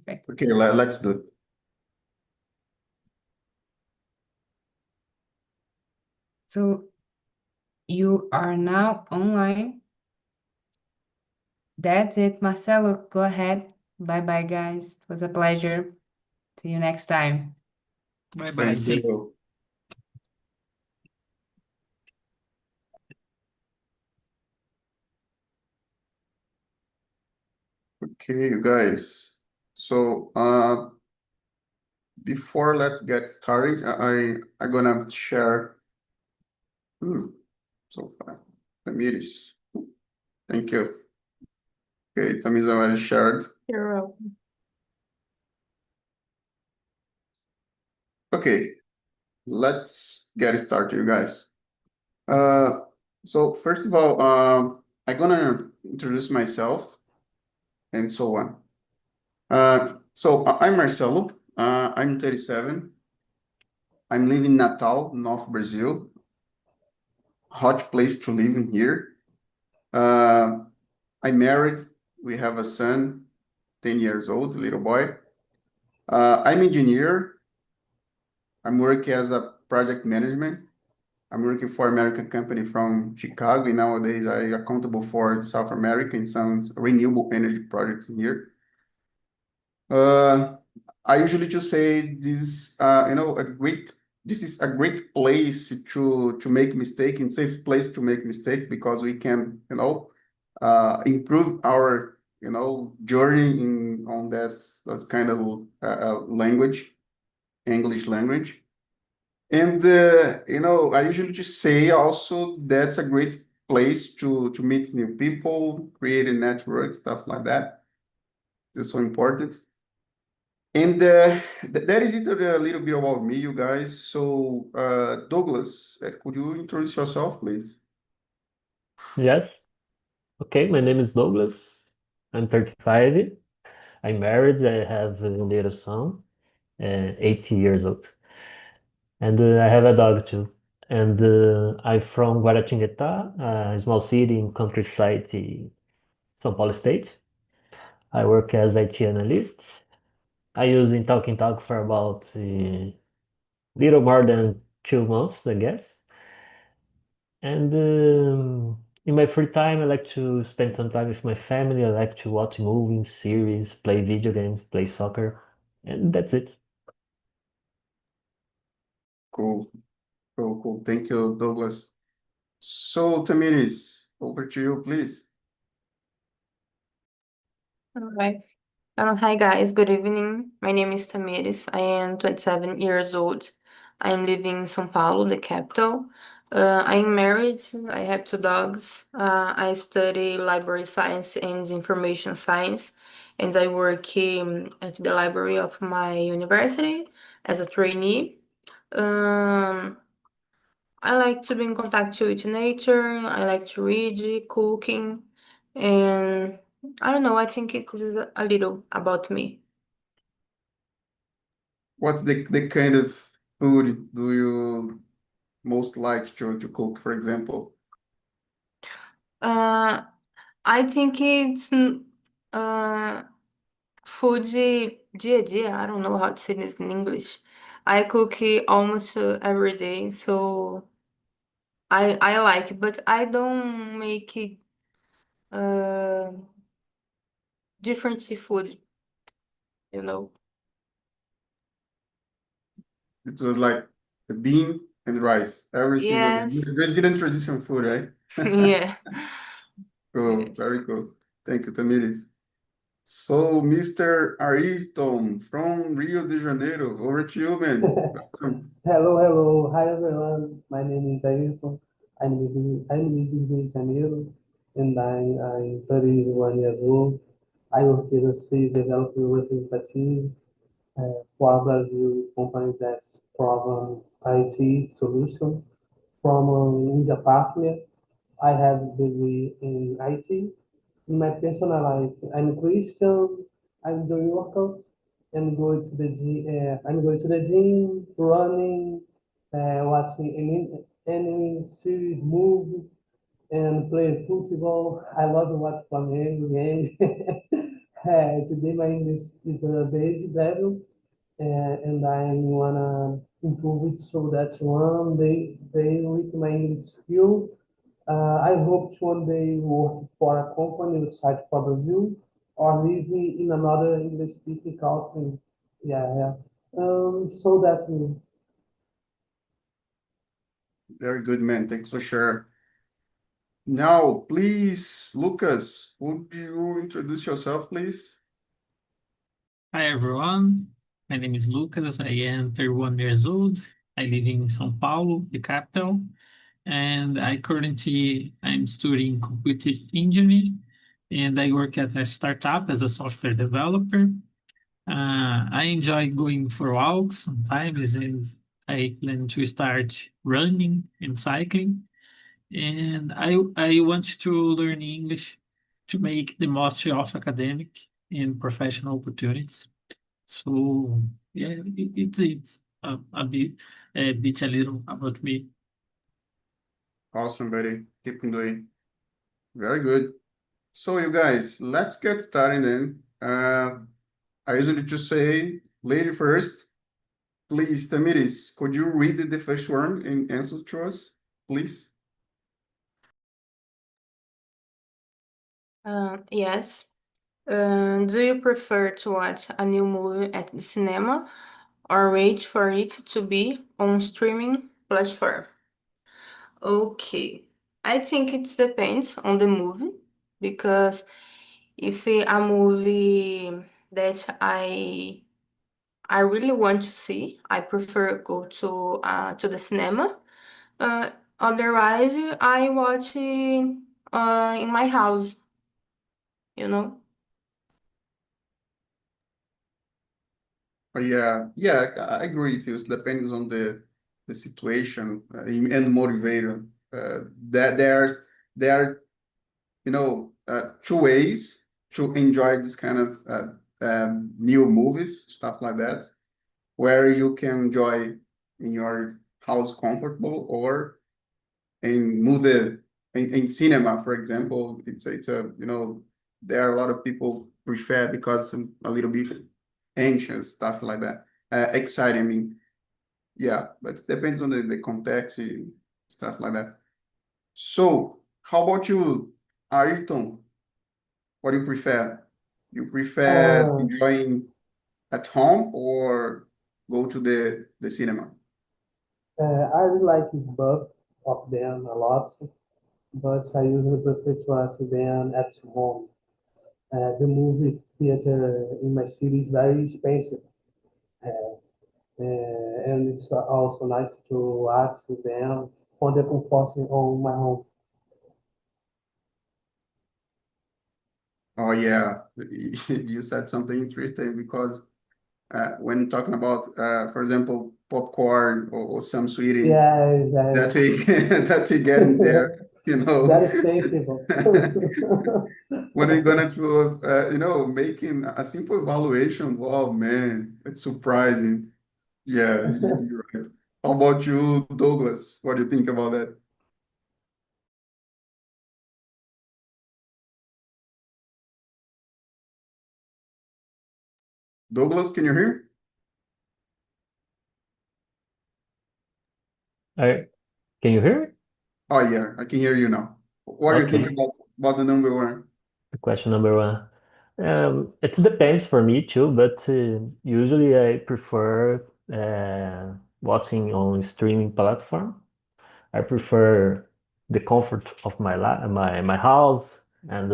Perfect. Okay, let's do it. So you are now online. That's it, Marcelo. Go ahead. Bye-bye, guys. It was a pleasure. See you next time. Bye-bye. Thank you. Okay, you guys. So, before let's get started, I'm gonna share. So far, Tamires. Thank you. Okay, Tamires already shared. You're welcome. Okay, let's get started, you guys. So first of all, I'm gonna introduce myself and so on. I'm Marcelo. I'm 37. I'm living in Natal, North Brazil. Hot place to live in here. I'm married. We have a son, 10 years old, little boy. I'm engineer. I'm working as a project management. I'm working for American company from Chicago. And nowadays, I'm accountable for South America and some renewable energy projects here. I usually just say this, this is a great place to make mistake and safe place to make mistake because we can, improve our, journey on that's kind of language, English language. And I usually just say also that's a great place to meet new people, create a network, stuff like that. That's so important. And that is it a little bit about me, you guys. So, Douglas, could you introduce yourself, please? Yes. Okay, my name is Douglas. I'm 35. I'm married. I have a little son, 80 years old. And I have a dog too. And I'm from Guaratinguetá, a small city in countryside, São Paulo State. I work as IT analyst. I use in TalkNtalk for about little more than 2 months, I guess. And in my free time, I like to spend some time with my family. I like to watch movies, series, play video games, play soccer, and that's it. Cool. Cool. Thank you, Douglas. So, Tamiris, over to you, please. All right. Hi, guys. Good evening. My name is Tamires. I am 27 years old. I'm living in São Paulo, the capital. I'm married. I have two dogs. I study library science and information science, and I work at the library of my university as a trainee. I like to be in contact with nature. I like to read, cooking, and I don't know. I think it is a little about me. What's the kind of food do you most like to cook, for example? I think it's food dia a dia. I don't know how to say this in English. I cook it almost every day, so I like it, but I don't make it different food, you know. It was like the bean and rice every single day. Yes. Brazilian traditional food, right? Yeah. Cool, Yes. very cool. Thank you, Tamiris. So, Mr. Ayrton from Rio de Janeiro, over to you, man. Welcome. Hello. Hi, everyone. My name is Ayrton. I'm living in Rio de Janeiro, and I'm 31 years old. I work as a sales developer representative for a Brazil company that's program IT solution from India Passport. I have a degree in IT. In my personal life, I'm Christian. I'm doing workout and going to the gym. I'm going to the gym, running, watching any series, movie, and play football. I love to watch Flamengo games. Today my English is a basic level, and I wanna improve it so that one day with my English skill, I hope to one day work for a company outside for Brazil or live in another English speaking country. Yeah, yeah. So that's me. Very good, man. Thanks for sharing. Now, please, Lucas, would you introduce yourself, please? Hi everyone, my name is Lucas. I am 31 years old. I live in São Paulo, the capital, and I'm studying computer engineering, and I work at a startup as a software developer. I enjoy going for walks sometimes, and I plan to start running and cycling. And I want to learn English to make the most of academic and professional opportunities. So yeah, it's a little about me. Awesome, buddy. Keep doing. Very good. So, you guys, let's get started then. I usually just say, lady first. Please, Tamiris, could you read the first one and answer to us, please? Yes. Do you prefer to watch a new movie at the cinema or wait for it to be on streaming platform? Okay. I think it depends on the movie because if a movie that I really want to see, I prefer go to the cinema. Uh, Otherwise, I watch in my house, you know. Oh, yeah, I agree with you. It depends on the situation and motivator. That there are two ways to enjoy this kind of new movies, stuff like that, where you can enjoy in your house comfortable or in movie in cinema, for example. It's a there are a lot of people prefer because I'm a little bit anxious, stuff like that. Exciting, I mean, yeah, but it depends on the context and stuff like that. So, how about you, Ayrton? What do you prefer? You prefer Uh, enjoying at home or go to the cinema? I really like both of them a lot, but I usually prefer to watch them at home. The movie theater in my city is very expensive, uh, and it's also nice to watch them for the comfort on my home. Oh yeah, you said something interesting because when talking about, for example, popcorn or some sweetie Yes, that we that we get in there, you know, that is expensive. when we're gonna do, making a simple evaluation. Wow, man, it's surprising. Yeah, you're right. How about you, Douglas? What do you think about that? Douglas, can you hear? Can you hear me? Oh yeah, I can hear you now. What do you think Okay. about the number one? Question number one. It depends for me too, but usually I prefer watching on streaming platform. I prefer the comfort of my house, and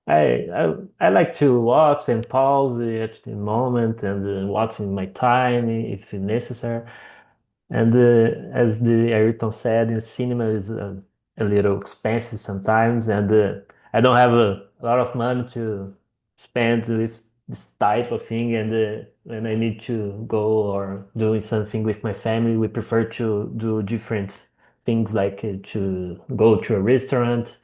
I like to watch and pause at the moment and watching my time if necessary. And as the Ayrton said, in cinema is a little expensive sometimes, and I don't have a lot of money to spend with this type of thing. And when I need to go or doing something with my family, we prefer to do different things like to go to a restaurant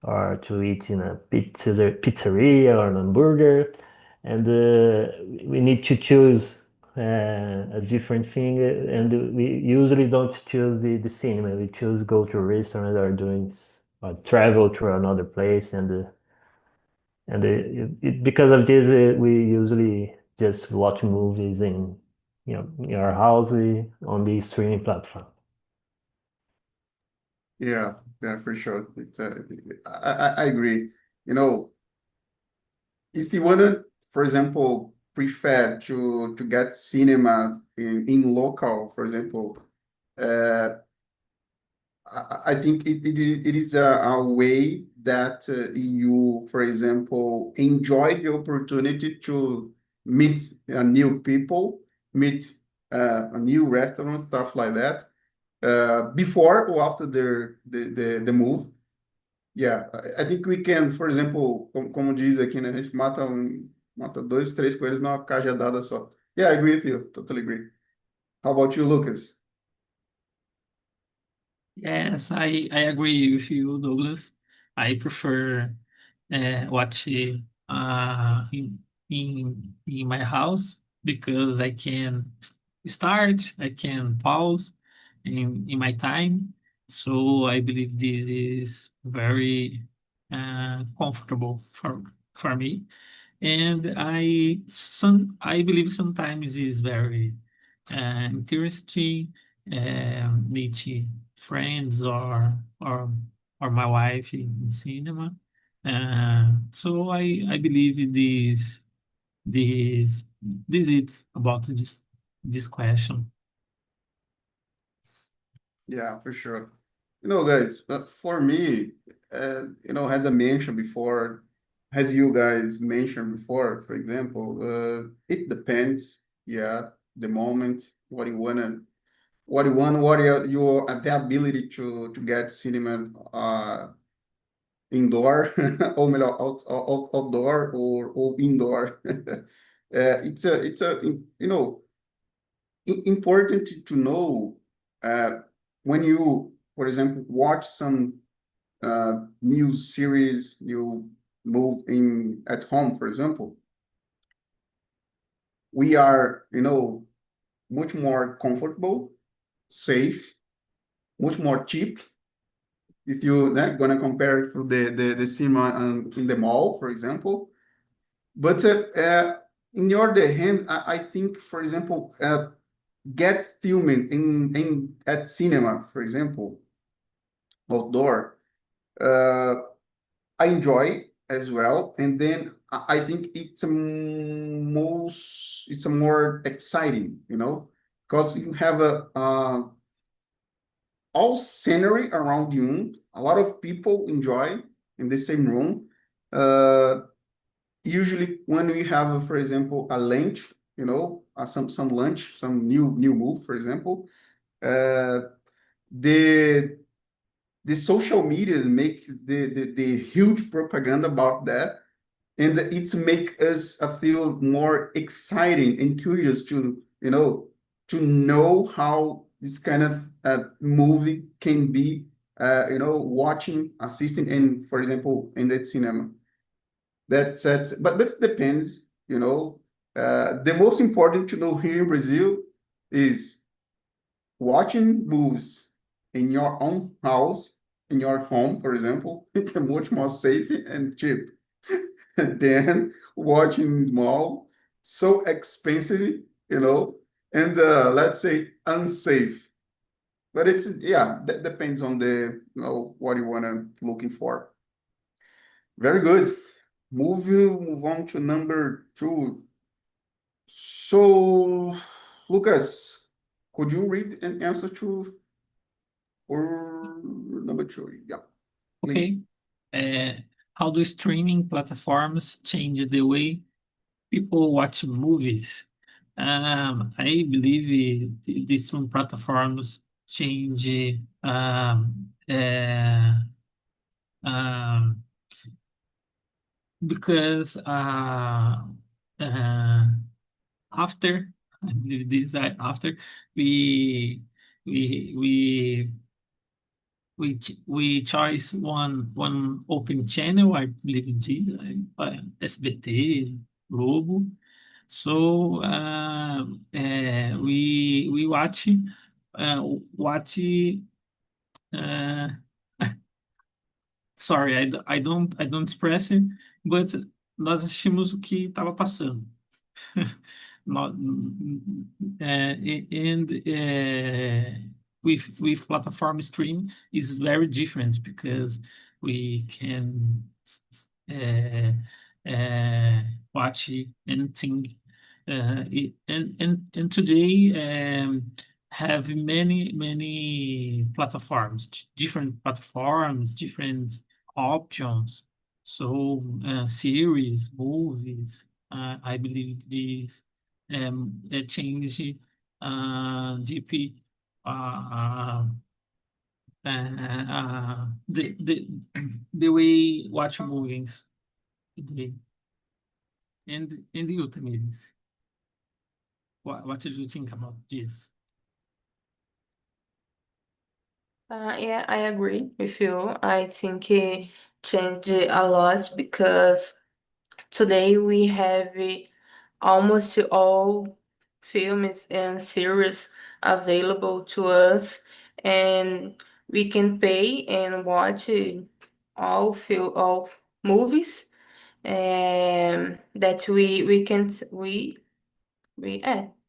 or to eat in a pizzeria or an hamburger, and we need to choose a different thing, and we usually don't choose the cinema. We choose go to a restaurant or travel to another place, And because of this, we usually just watch movies in our house on the streaming platform. Yeah, for sure. I agree. You know, if you wanna, for example, prefer to get cinema in local, for example, uh, I think it is a way that you, for example, enjoy the opportunity to meet new people, meet a new restaurant, stuff like that, before or after the move. Yeah, I think we can, for example, como diz aqui, né? A gente mata dois, três coelhos numa cajadada só. Yeah, I agree with you. Totally agree. How about you, Lucas? Yes, I agree with you, Douglas. I prefer watch in my house because I can start, I can pause in my time. So I believe this is very comfortable for me. And I believe sometimes is very interesting meet friends or my wife in cinema. So I believe this is about this question. Yeah, for sure. You know, guys, for me, as I mentioned before, as you guys mentioned before, for example, it depends. Yeah, the moment, what your availability to get cinema indoor, ou melhor, outdoor or indoor. It's a important to know when you, for example, watch some new series, you move in at home, for example, we are, much more comfortable, safe, much more cheap. If you're gonna compare it to the cinema in the mall, for example. But in the other hand, I think, for example, get filming in at cinema, for example, outdoor. I enjoy as well, and then I think it's a more exciting, because you have all scenery around you. A lot of people enjoy in the same room. Usually, when we have, for example, a lunch, some lunch, some new move, for example, the the social media make the huge propaganda about that, and it's make us feel more exciting and curious to know how this kind of movie can be watching, assisting, and for example in that cinema. But it depends. The most important to know here in Brazil is watching movies in your own house, in your home, for example. It's much more safe and cheap than watching small, so expensive, and let's say unsafe. But that depends on what you wanna looking for. Very good. Move on to number 2. So, Lucas, could you read an answer to or number 2? Yeah, please. Okay. How do streaming platforms change the way people watch movies? I believe these streaming platforms change because after I believe this after we we we we choose one open channel, I believe this, SBT, Globo. So we watch uh, sorry, I don't express it, but nós assistimos o que estava passando. No- and with platform stream is very different because we can uh, uh, watch anything. And today have many platforms, different platforms, different options. So series, movies. I believe this change deep uh, the way watch movies today. And you, Tamiris, what did you think about this? Yeah, I agree with you. I think it changed a lot because today we have almost all films and series available to us, and we can pay and watch all movies that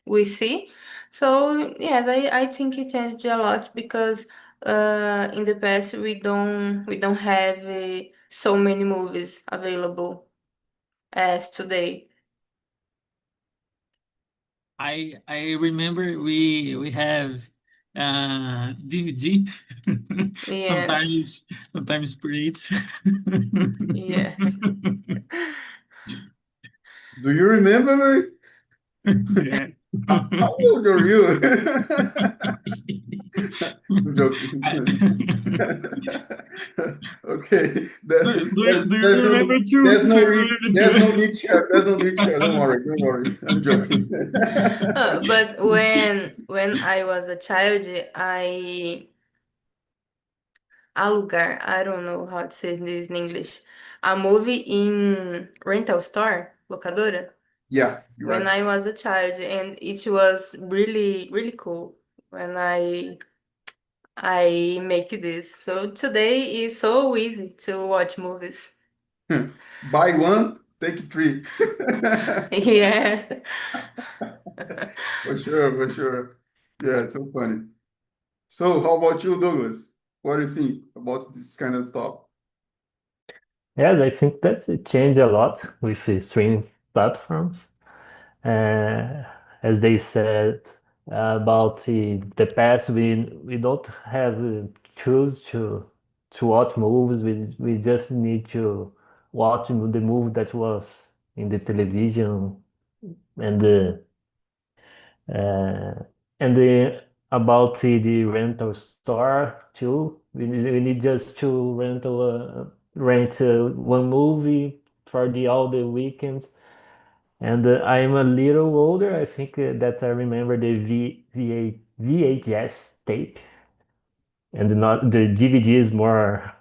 we see. So yes, I think it changed a lot because in the past we don't have so many movies available as today. I remember we have DVD Yes, sometimes great. yes. Do you remember me? Yeah. How old are you? I'm joking. Okay, Do you there's remember too? there's Do no you re, remember there's no too? need share. There's no need share. Don't worry. I'm joking. But when I was a child, I alugar, I don't know how to say this in English, a movie in rental store, locadora, Yeah, you're when right. I was a child, and it was really really cool when I make this. So today is so easy to watch movies. Buy one, take three. Yes. For sure, for sure. Yeah, it's so funny. So, how about you, Douglas? What do you think about this kind of thought? Yes, I think that it changed a lot with the streaming platforms. Uh, as they said about the past, we don't have choose to watch movies. We just need to watch the movie that was in the television and the uh, and the about the rental store too. We need just to rent one movie for the all the weekends. And I'm a little older. I think that I remember the VHS tape, and not the DVD is more.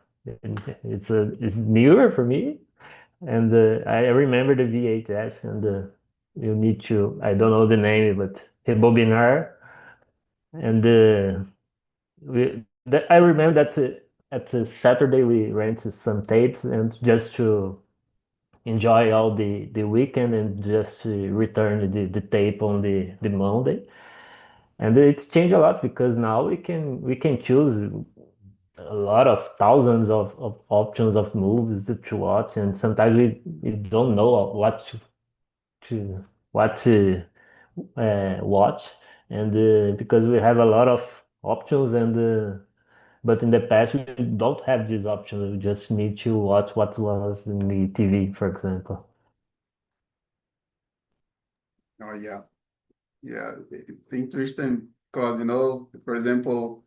It's newer for me, and I remember the VHS, and you need to. I don't know the name, but rebobinar, and I remember that at Saturday we rented some tapes, and just to enjoy all the weekend and just return the tape on the Monday. And it's changed a lot because now we can choose a lot of thousands of options of movies to watch, and sometimes we don't know to what to watch, and because we have a lot of options, and but in the past we don't have these options. We just need to watch what was in the TV, for example. Oh, yeah. Yeah, it's interesting because, for example,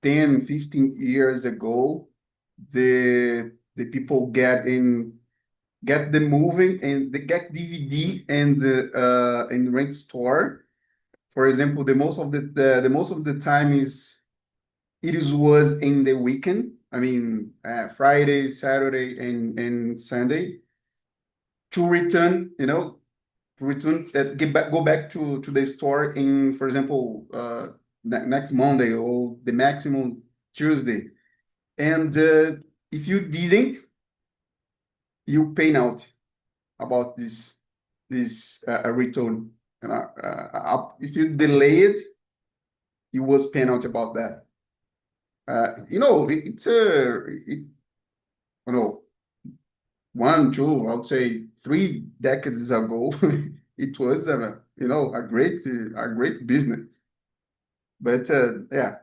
10, 15 years ago, the people get the movie and they get DVD and rent store. For example, the most of the time was in the weekend. I mean, Friday, Saturday, and Sunday to return, go back to the store in, for example, next Monday or the maximum Tuesday. And if you didn't, you penalty about this return. If you delay it, you was penalty about that. It's you know 1, 2, I would say 3 decades ago, it was a great business. But yeah,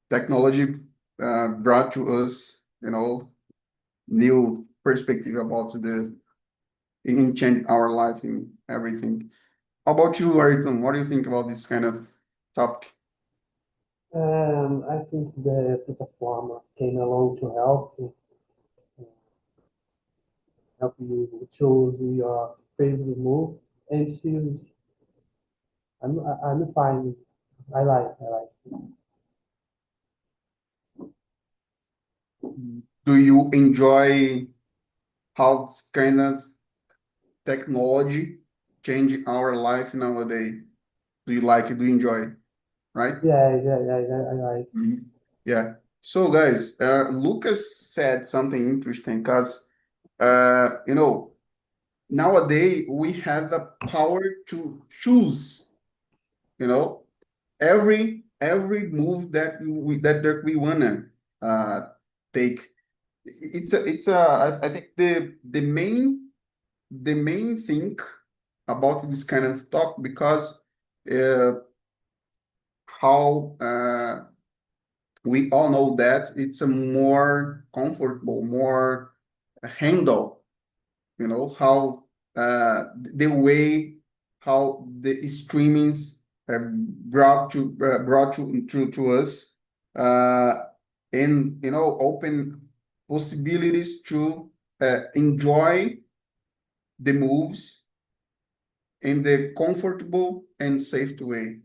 technology brought to us, new perspective about in change our life in everything. How about you, Ayrton? What do you think about this kind of topic? I think the platform came along to help you choose your favorite move, and still, I'm fine. I like. Do you enjoy how this kind of technology change our life nowadays? Do you like it? Do you enjoy it? Right? Yeah, I like. Yeah. So guys, Lucas said something interesting because nowadays we have the power to choose, you know, every move that we wanna take. I think the main thing about this kind of talk, because uh, how we all know that it's a more comfortable, more handle, how the way how the streamings brought to us, uh, and open possibilities to enjoy the moves in the comfortable and safe way,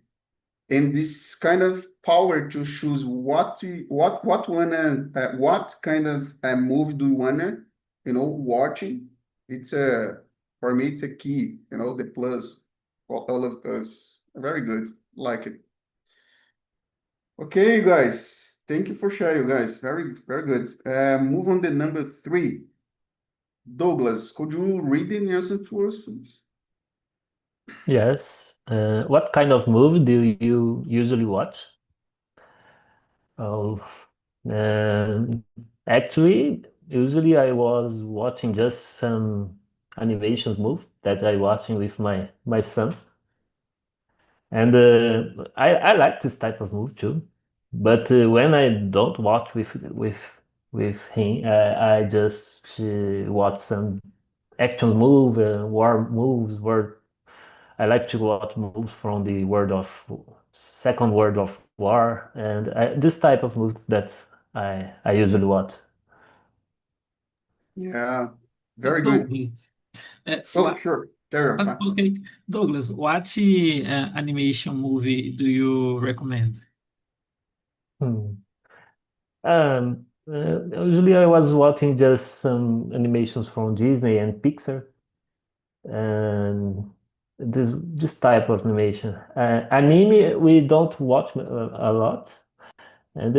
and this kind of power to choose what kind of move do you wanna watching. It's a For me it's a key, the plus for all of us. Very good, like it. Okay, guys, thank you for sharing, guys. Very, very good. Move on to number 3. Douglas, could you read the answer to us, please? Yes. What kind of movie do you usually watch? Oh, actually, usually I was watching just some animations movie that I watching with my son, and I like this type of movie too. But when I don't watch with him, I just watch some action move, war moves, where I like to watch moves from the World of Second World of War, and this type of move that I usually watch. Yeah, very good. Douglas, Oh, sure. There you go. okay, Douglas, what animation movie do you recommend? Hmm. Usually I was watching just some animations from Disney and Pixar, and this type of animation. Anime we don't watch a lot, and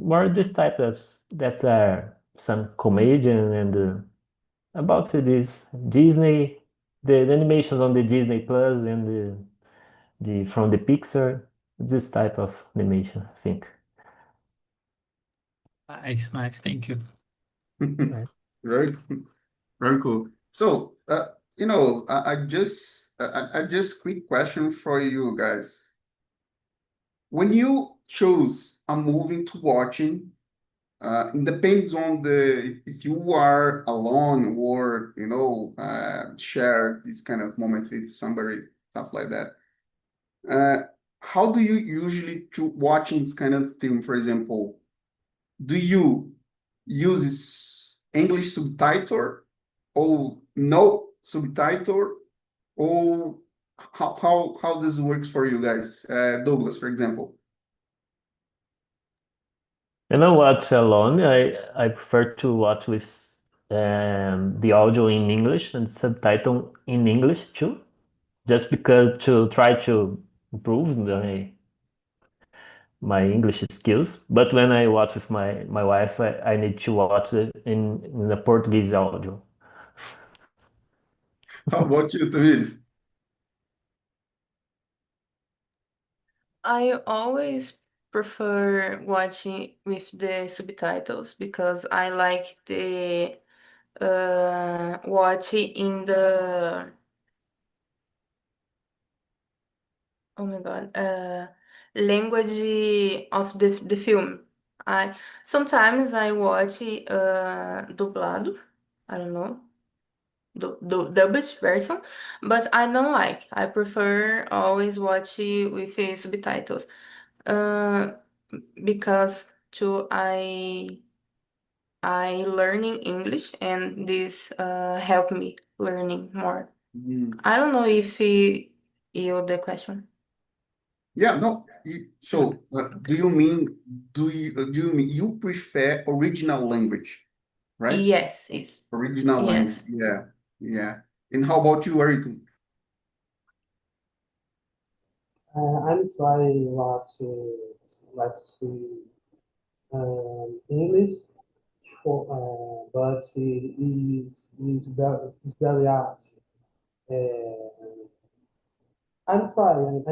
more this type of that are some comedian and about this Disney, the animations on the Disney Plus and the from the Pixar, this type of animation, I think. Nice, nice, thank you. Right. Very, very cool. So, I just quick question for you guys. When you choose a movie to watching, it depends on if you are alone or share this kind of moment with somebody, stuff like that. Uh, how do you usually to watching this kind of film? For example, do you use English subtitle or no subtitle, or how this works for you guys? Douglas, for example. When I watch alone, I prefer to watch with the audio in English and subtitle in English too, just because to try to improve my English skills. But when I watch with my wife, I need to watch it in the Portuguese audio. How about you, Tamiris? I always prefer watching with the subtitles because I like the watching in the oh my God language of the film. I sometimes I watch dublado. I don't know. Dubbed version, but I don't like. I prefer always watch with subtitles. Uh, because to I learning English and this help me learning more. Mm. I don't know if you the question. Yeah, no. So, Okay. do you mean you prefer original language, right? Yes, yes, Original language. yes. Yeah, yeah. And how about you, Ayrton? I'm trying watch, let's see, English, but is very hard. Uh, I'm trying.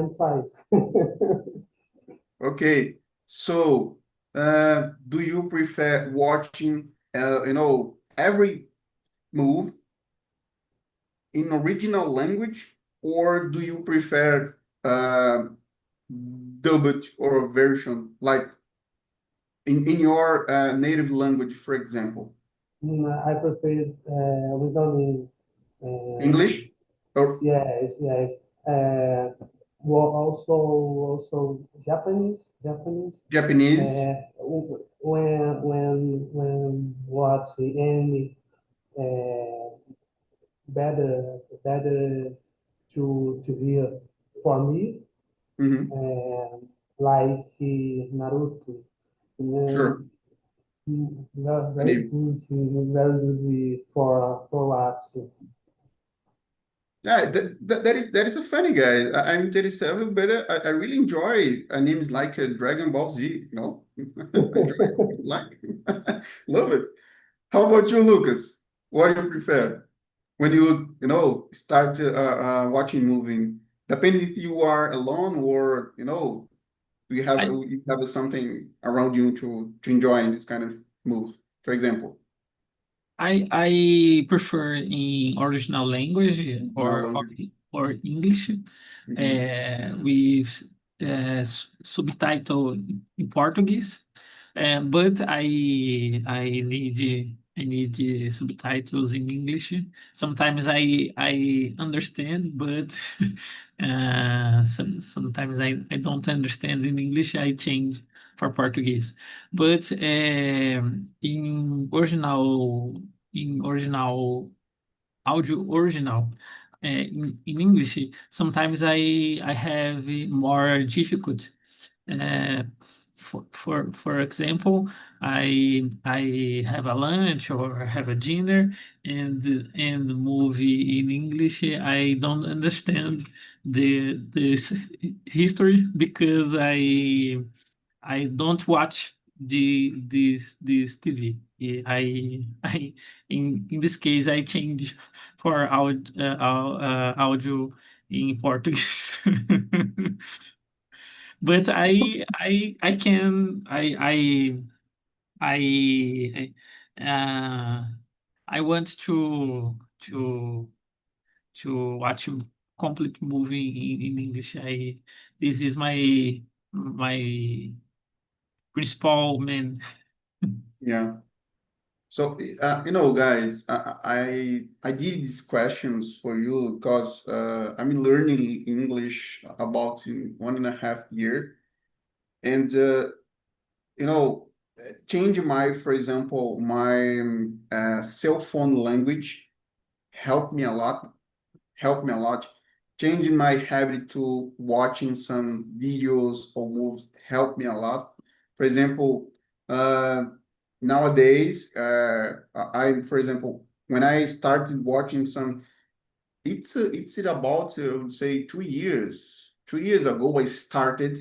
Okay. So, do you prefer watching, every move in original language, or do you prefer dubbed or a version like in your native language, for example, I prefer with only English or yes, yes. Uh, well, also Japanese. Japanese? When watch any uh, better to hear for me, Mhm. like Naruto. Sure. Um, very Any, good, very good for watch. yeah, that is a funny guy. I'm 37, but I really enjoy names like Dragon Ball Z, you know? Enjoy, like, love it. How about you, Lucas? What do you prefer when start watching movie? Depends if you are alone or I you have something around you to enjoy in this kind of move. For example, I prefer in original language now or or, language. or English Mhm. with subtitle in Portuguese. But I need subtitles in English. Sometimes I understand, but sometimes I don't understand in English. I change for Portuguese. But in original audio original in English, sometimes I have more difficult. Uh, for example, I have a lunch or have a dinner, and the movie in English, I don't understand the history because I don't watch this TV. I in this case I change for audio in Portuguese. But I can I want to watch a complete movie in English. I This is my principal man. Yeah. So, guys, I did these questions for you because I'm learning English about 1.5 year, and change for example, my cell phone language helped me a lot. Helped me a lot. Changing my habit to watching some videos or movies helped me a lot. For example, uh, nowadays, for example, when I started watching some, it's about, I would say, 2 years. 2 years ago, I started,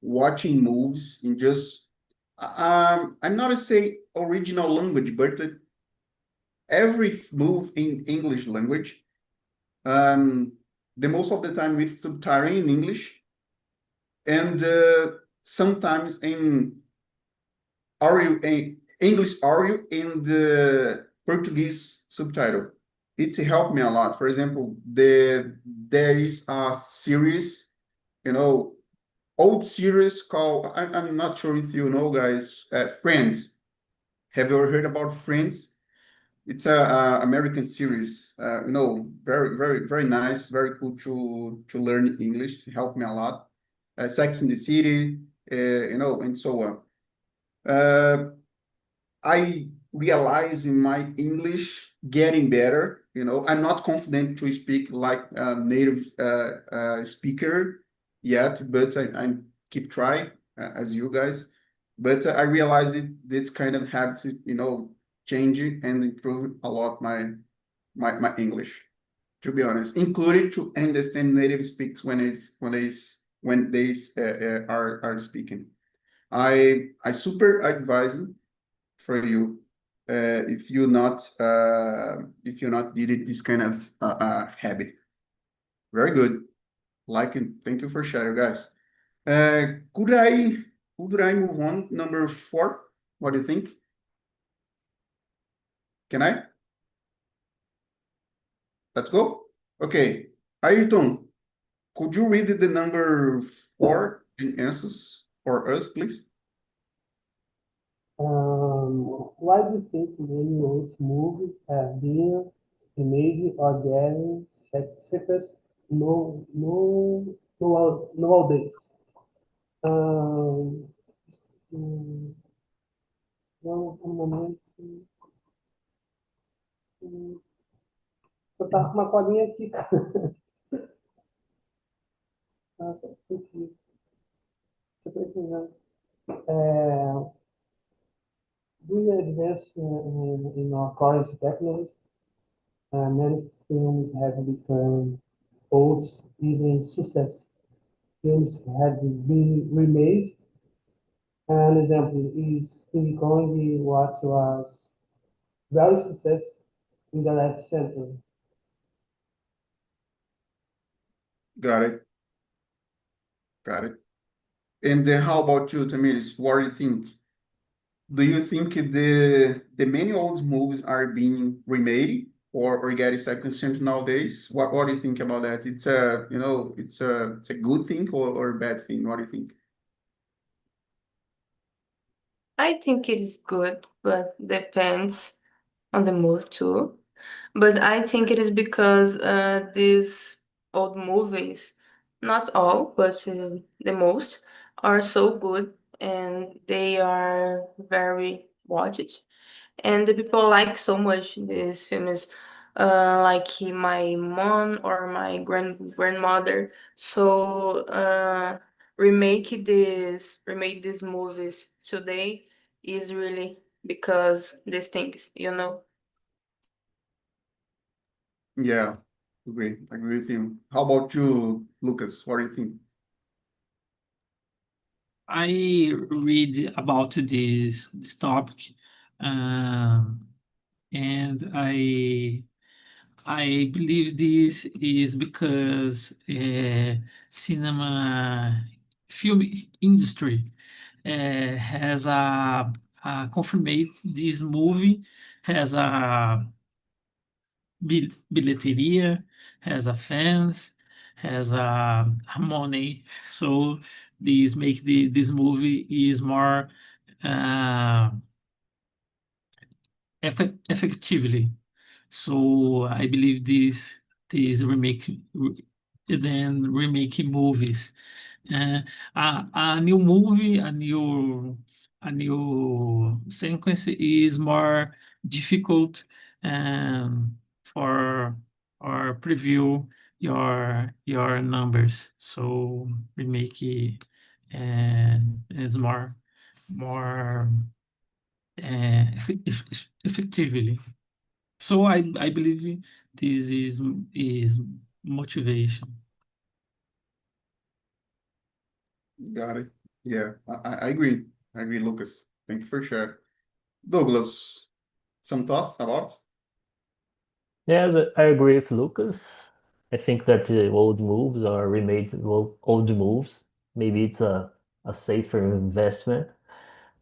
watching movies in just, I'm not to say original language, but every move in English language. the most of the time with subtitle in English, and sometimes in English audio and Portuguese subtitle. It's helped me a lot. For example, there is a series, old series called, I'm not sure if you know, guys, Friends. Have you ever heard about Friends? It's a American series, very, very, very nice, very cool to learn English. It helped me a lot. Sex in the City, and so on. I realize in my English getting better. I'm not confident to speak like a native speaker yet, but I keep trying, as you guys. But I realize this kind of have to, change it and improve a lot my English, to be honest, including to understand native speaks when they are speaking. I super advise for you if you not did it this kind of habit. Very good. Like it. Thank you for sharing, guys. Could I move on? Number 4. What do you think? Can I? Let's go. Okay. Ayrton, could you read the number 4 in answers for us, please? Why do you think many old movies have been remade or getting sequels nowadays? Um momento. Eu tava com uma colinha aqui, cara. Ah, tá aqui. Deixa eu ver. We advance in our current technology. Many films have become old, even success. Films have been remade. An example is King Kong, what was very success in the last century. Got it. Got it. And then how about you, Tamiris? What do you think? Do you think the many old movies are being remade or getting second chance nowadays? What do you think about that? It's a good thing or a bad thing? What do you think? I think it is good, but depends on the mood too. But I think it is because these old movies, not all, but the most, are so good and they are very watched. And the people like so much these films, like my mom or my grandmother. So remake these movies today is really because these things. Yeah, agree with you. How about you, Lucas? What do you think? I read about this topic, and I believe this is because cinema film industry has confirmed this movie has a bilheteria, has a fans, has a money. So this make this movie is more effectively. So I believe this remake movies. A new movie, a new sequence is more difficult for or preview your numbers. So remake it is more effectively. So I believe this is motivation. Got it. Yeah, I agree. I agree, Lucas. Thank you for sharing. Douglas, some thoughts about? Yes, I agree with Lucas. I think that old moves or remade old moves, maybe it's a safer investment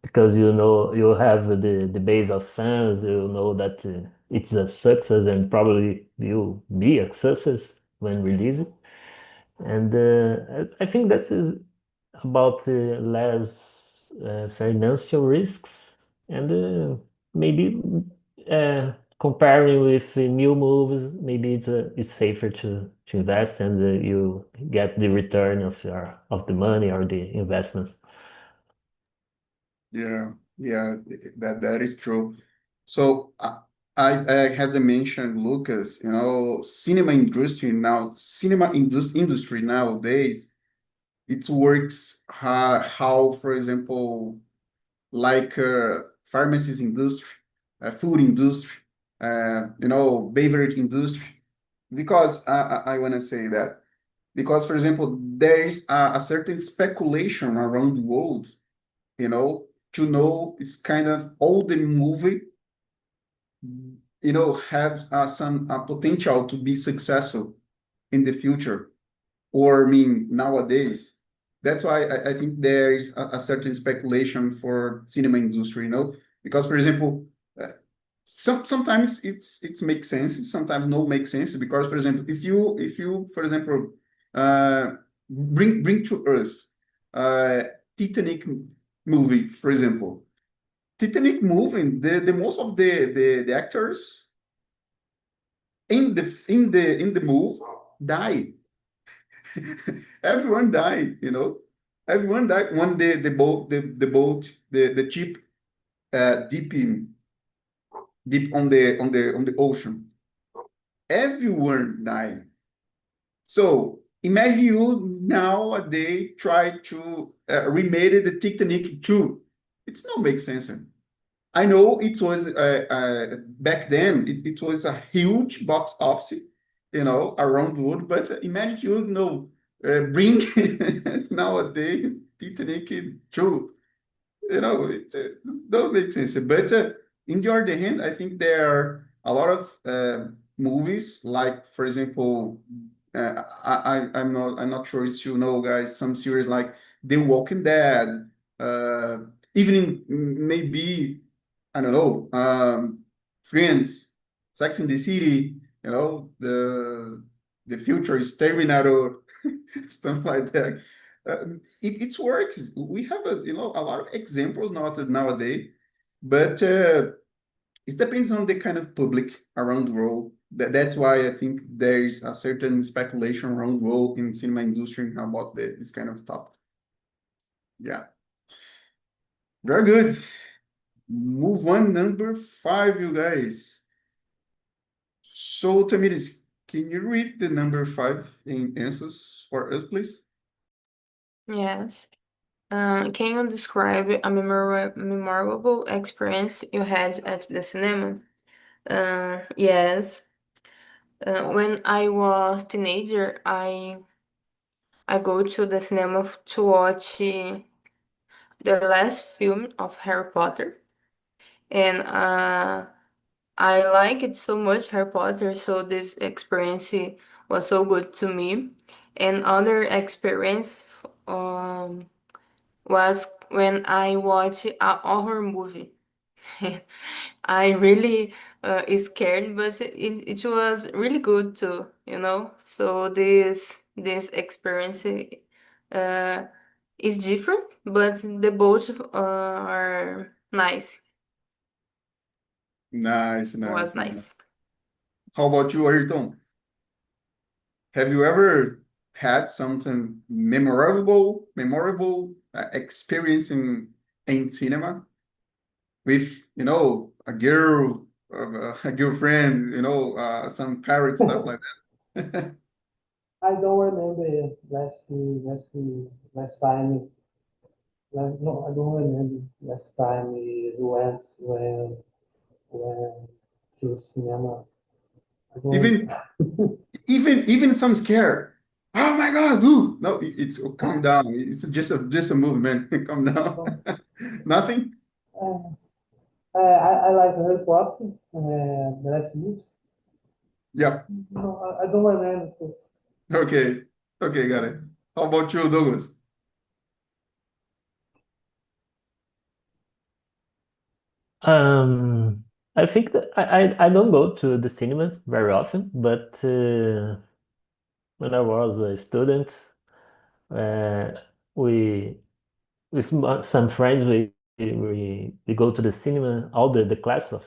because you know you have the base of fans, you know that it's a success and probably will be a success when released. And I think that is about less financial risks and maybe comparing with new moves, maybe it's safer to invest and you get the return of the money or the investments. Yeah, yeah, that is true. So as I mentioned, Lucas, cinema industry nowadays, it works how, for example, like pharmacies industry, food industry, beverage industry. Because I want to say that because, for example, there is a certain speculation around the world, to know it's kind of all the movie, have some potential to be successful in the future, or I mean nowadays. That's why I think there is a certain speculation for cinema industry, because, for example, sometimes it's makes sense, sometimes no make sense, because, for example, if you for example bring to us Titanic movie, for example. Titanic movie, the most of the actors in the movie die. Everyone died. Everyone died when the ship deep on the ocean. Everyone died. So imagine you nowadays try to remake the Titanic 2. It's not make sense. I know it was back then. It was a huge box office, around the world. But imagine bring nowadays Titanic 2. It don't make sense. But in the other hand, I think there are a lot of movies, like, for example, I'm not sure if you know, guys, some series like The Walking Dead, even maybe, I don't know, Friends, Sex in the City, the future is Terminator, stuff like that. It works. We have a lot of examples nowadays, but it depends on the kind of public around the world. That's why I think there is a certain speculation around the world in cinema industry about this kind of stuff. Yeah, very good. Move on, number 5, you guys. So, Tamiris, can you read the number 5 in answers for us, please? Yes. Can you describe a memorable experience you had at the cinema? Yes. When I was teenager, I go to the cinema to watch the last film of Harry Potter, and I like it so much, Harry Potter. So this experience was so good to me. And other experience was when I watched a horror movie. I really scared, but it was really good too. So this experience uh, is different, but the both are nice. Nice, Was nice, nice. nice. How about you, Ayrton? Have you ever had something memorable experience in cinema with, a girl, a girlfriend, some parrot stuff like that? I don't remember last time. No, I don't remember last time we went when to the cinema. I don't. Even some scare. Oh my God! Ooh. No, it's calm down. It's just a movement. Calm down. Nothing. I like Harry Potter, the last movies. Yeah. No, I don't remember. So. Okay. Okay, got it. How about you, Douglas? I think that I don't go to the cinema very often, but when I was a student, uh, we with some friends we go to the cinema all the class of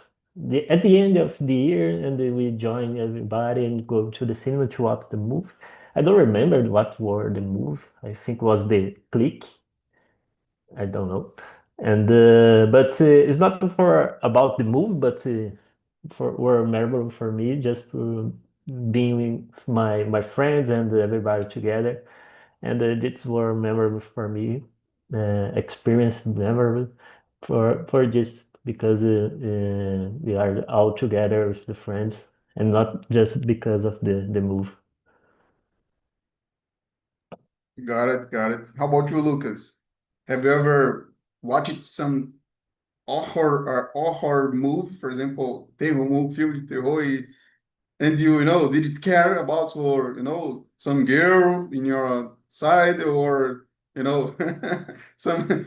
at the end of the year, and then we join everybody and go to the cinema to watch the movie. I don't remember what were the movie. I think was the Click. I don't know. And but it's not for about the move, but for were memorable for me just for being with my friends and everybody together, and it were memorable for me, experience memorable for just because we are all together with the friends and not just because of the move. Got it, got it. How about you, Lucas? Have you ever watched some horror movie, for example, filme de terror, and did it scare about or some girl in your side or some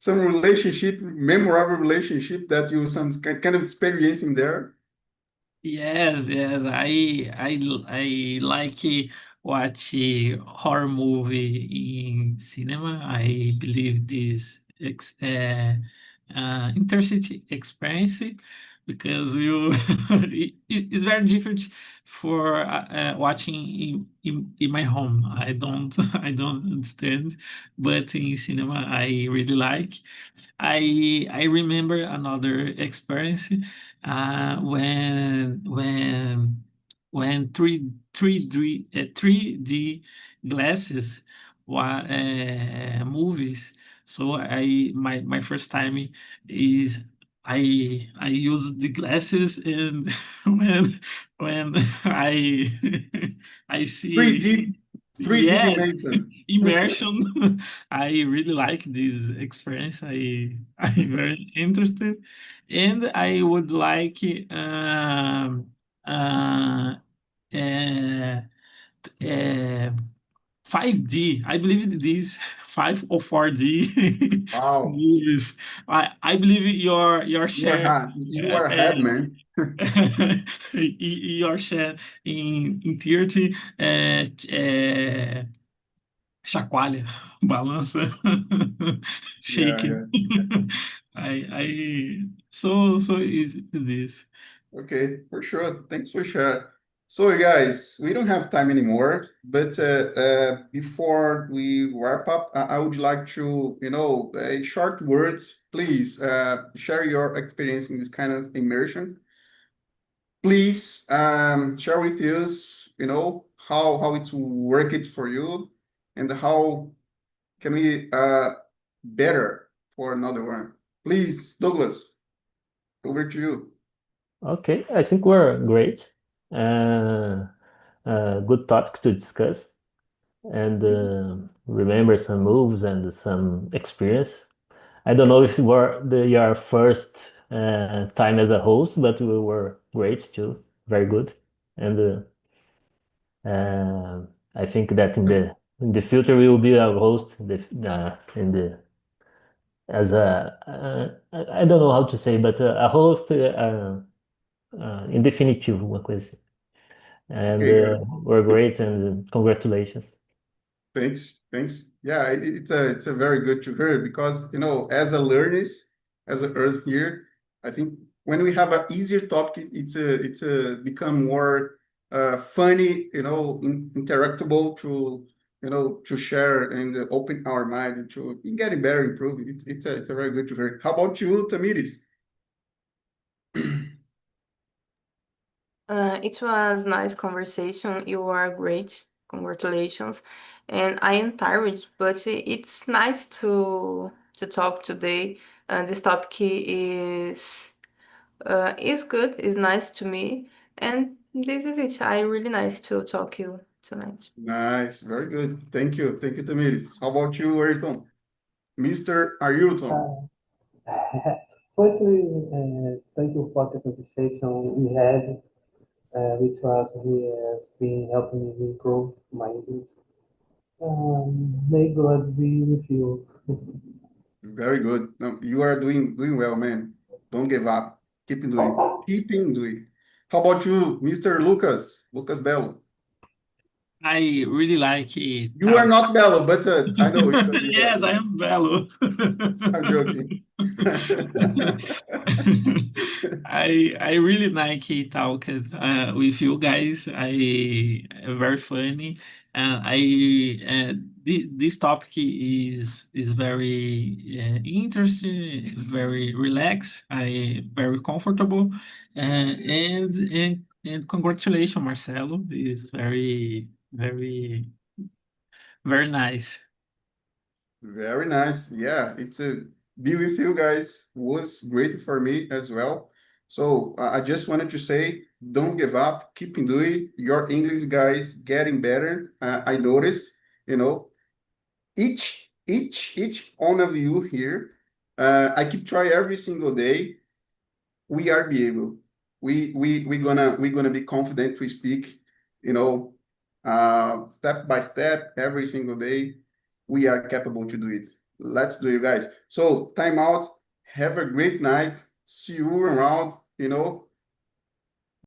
relationship, memorable relationship that you some kind of experience in there? Yes, yes. I like watch horror movie in cinema. I believe this interesting experience because you it's very different for watching in my home. I don't I don't understand, but in cinema I really like. I remember another experience when 3D glasses movies. So my first time is I use the glasses, and when I I see 3D 3D yes dimension. immersion. I really like this experience. I'm very interested, and I would like uh, uh, uh, 5D. I believe it is 5 or 4D Wow, movies. I believe your share you are ahead, man. your share in theater chacoalha, balança, Yeah, yeah. shaking. So is this. Okay, for sure. Thanks for sharing. So, guys, we don't have time anymore, but before we wrap up, I would like to, short words, please share your experience in this kind of immersion. Please share with us, how it's worked for you and how can we better for another one. Please, Douglas, over to you. Okay, I think we're great. Good topic to discuss and remember some moves and some experience. I don't know if it were your first time as a host, but we were great too, very good. And I think that in the future we will be a host in the as a I don't know how to say, but a host in definitive, uma coisa assim. And Okay, guys. we're great, and congratulations. Thanks, thanks. Yeah, it's a very good to hear because as a learners, as a earth here, I think when we have an easier topic, it's a become more funny, interactable to share and open our mind to getting better, improving. It's a very good to hear. How about you, Tamiris? It was nice conversation. You are great. Congratulations. And I am tired, but it's nice to talk today. This topic is good. Is nice to me, and this is it. I really nice to talk you tonight. Nice, very good. Thank you, Tamiris. How about you, Ayrton? Mr. Ayrton. Firstly, thank you for the conversation we had. which he has been helping me improve my English. May God be with you. Very good. No, you are doing well, man. Don't give up. Keep doing. Keep doing. How about you, Mr. Lucas? Lucas Bello. I really like it. You are not Bello, but I know it's Yes, I am Bello. I'm joking. I really like it talk with you guys. Very funny. This topic is very interesting, very relaxed. I very comfortable, and congratulations, Marcelo. Is very nice. Very nice. Yeah, it's a be with you guys was great for me as well. So I just wanted to say, don't give up, keep doing. Your English guys getting better. I notice, you know, each one of you here. I keep trying every single day. We are be able. We're gonna be confident to speak. You know, step by step, every single day. We are capable to do it. Let's do it, guys. So time out. Have a great night. See you around. You know,